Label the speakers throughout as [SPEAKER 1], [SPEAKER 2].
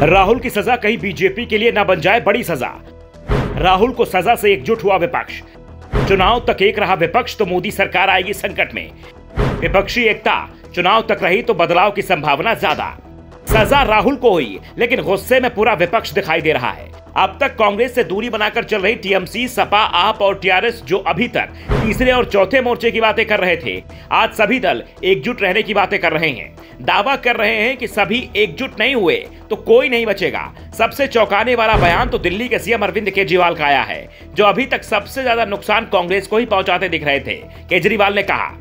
[SPEAKER 1] राहुल की सजा कहीं बीजेपी के लिए न बन जाए बड़ी सजा। राहुल को सजा से एकजुट हुआ विपक्ष। चुनाव तक एक रहा विपक्ष तो मोदी सरकार आएगी संकट में। विपक्षी एकता चुनाव तक रही तो बदलाव की संभावना ज्यादा। सजा राहुल को हुई लेकिन गुस्से में पूरा विपक्ष दिखाई दे रहा है। अब तक कांग्रेस से दूरी बनाकर चल रही टीएमसी, सपा, आप और टीआरएस जो अभी तक तीसरे और चौथे मोर्चे की बातें कर रहे थे, आज सभी दल एकजुट रहने की बातें कर रहे हैं। दावा कर रहे हैं कि सभी एकजुट नहीं हुए तो कोई नहीं बचेगा। सबसे चौंकाने वाला बयान तो दिल्ली के सीएम अरविंद केजरीवाल का आया है, जो अभी तक सबसे ज्यादा नुकसान कांग्रेस को ही पहुंचाते दिख रहे थे। केजरीवाल ने कहा,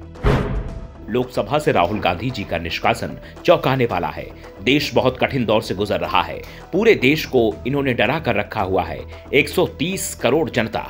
[SPEAKER 1] लोकसभा से राहुल गांधी जी का निष्कासन चौंकाने वाला है। देश बहुत कठिन दौर से गुजर रहा है। पूरे देश को इन्होंने डरा कर रखा हुआ है। 130 करोड़ जनता।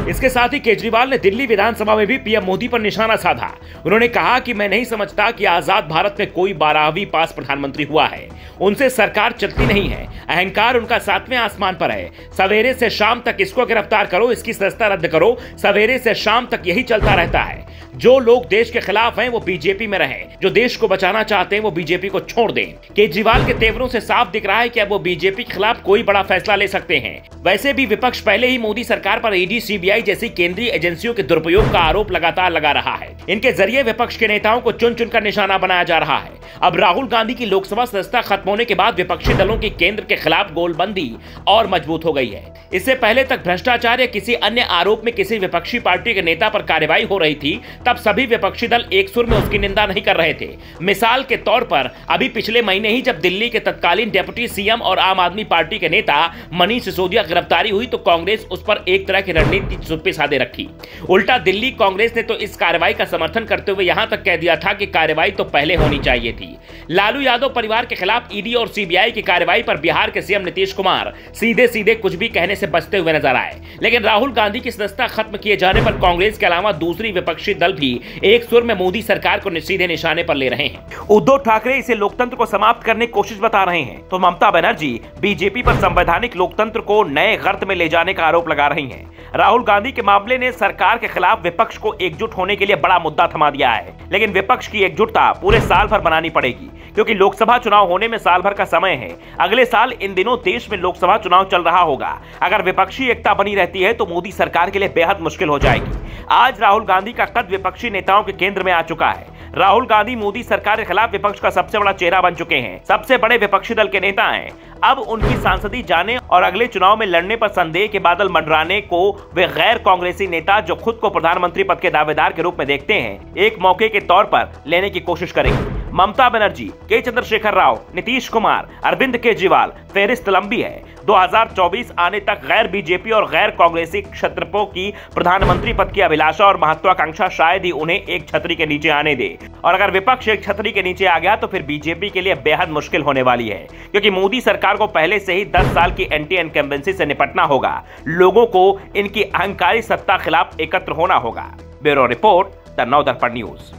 [SPEAKER 1] इसके साथ ही केजरीवाल ने दिल्ली विधानसभा में भी पीएम मोदी पर निशाना साधा। उन्होंने कहा कि मैं नहीं समझता कि आजाद भारत में कोई 12वीं पास प्रधानमंत्री हुआ है। उनसे सरकार चलती नहीं है। अहंकार उनका 7वें आसमान पर है। सवेरे से शाम तक इसको गिरफ्तार करो, इसकी सदस्यता रद्द करो, सवेरे से शाम तक यही चलता रहता है। जो लोग देश के खिलाफ हैं वो बीजेपी में रहें, जो देश को बचाना चाहते हैं वो बीजेपी को छोड़ दें। केजरीवाल के तेवरों से साफ दिख रहा है कि अब वो बीजेपी के खिलाफ कोई बड़ा फैसला ले सकते हैं। वैसे भी विपक्ष पहले ही मोदी सरकार पर ईडी, सीबीआई जैसी केंद्रीय एजेंसियों के दुरुपयोग का आरोप लगातार लगा रहा है। इनके जरिए विपक्ष के नेताओं को चुन चुनकर निशाना बनाया जा रहा है। अब राहुल गांधी की लोकसभा सदस्यता खत्म होने के बाद विपक्षी दलों की केंद्र के खिलाफ गोलबंदी और मजबूत हो गई है। इससे पहले तक भ्रष्टाचार या किसी अन्य आरोप में किसी विपक्षी पार्टी के नेता पर कार्रवाई हो रही थी, तब सभी विपक्षी दल एक सुर में उसकी निंदा नहीं कर रहे थे। मिसाल के तौर पर अभी पिछले महीने ही जब दिल्ली के तत्कालीन डिप्टी सीएम और आम आदमी पार्टी के नेता मनीष सिसोदिया गिरफ्तारी हुई तो कांग्रेस उस पर एक तरह की रणनीति चुप्पी साधे रखी। उल्टा दिल्ली कांग्रेस ने तो इस कार्रवाई का समर्थन करते हुए यहां तक कह दिया था कि कार्रवाई तो पहले होनी चाहिए थी। लालू यादव परिवार के खिलाफ ईडी और सीबीआई की कार्रवाई पर बिहार के सीएम नीतीश कुमार सीधे सीधे कुछ भी कहने से बचते हुए नजर आए। लेकिन राहुल गांधी की सदस्यता खत्म किए जाने पर कांग्रेस के अलावा दूसरी विपक्षी दल भी एक सुर में मोदी सरकार को सीधे निशाने पर ले रहे हैं। उद्धव ठाकरे इसे लोकतंत्र को समाप्त करने की कोशिश बता रहे हैं तो ममता बनर्जी बीजेपी पर संवैधानिक लोकतंत्र को नए गर्त में ले जाने का आरोप लगा रही हैं। राहुल गांधी के मामले ने सरकार के खिलाफ विपक्ष को एकजुट होने के लिए बड़ा मुद्दा थमा दिया है। लेकिन विपक्ष की एकजुटता पूरे साल भर बनानी पड़ेगी, क्योंकि लोकसभा चुनाव होने में साल भर का समय है। अगले साल इन दिनों देश में लोकसभा चुनाव चल रहा होगा। अगर विपक्षी एकता बनी रहती है तो मोदी सरकार के लिए बेहद मुश्किल हो जाएगी। आज राहुल गांधी का कद विपक्षी नेताओं के केंद्र में आ चुका है। राहुल गांधी मोदी सरकार के खिलाफ विपक्ष का सबसे बड़ा चेहरा बन चुके हैं, सबसे बड़े विपक्षी दल के नेता हैं। अब उनकी सांसदी जाने और अगले चुनाव में लड़ने पर संदेह के बादल मंडराने को वे गैर कांग्रेसी नेता जो खुद को प्रधानमंत्री पद के दावेदार के रूप में देखते हैं, एक मौके के तौर पर लेने की कोशिश करेंगे। ममता बनर्जी, के चंद्रशेखर राव, नीतीश कुमार, अरविंद केजरीवाल, फेहरिस्त लंबी है। 2024 आने तक गैर बीजेपी और गैर कांग्रेसी क्षत्रपों की प्रधानमंत्री पद की अभिलाषा और महत्वाकांक्षा शायद ही उन्हें एक छतरी के नीचे आने दे। और अगर विपक्ष एक छतरी के नीचे आ गया तो फिर बीजेपी के लिए बेहद मुश्किल होने वाली है, क्योंकि मोदी सरकार को पहले से ही 10 साल की एंटी इनकम्बेंसी से निपटना होगा। लोगों को इनकी अहंकारी सत्ता खिलाफ एकत्र होना होगा। Bureau report, the Navdarpan news.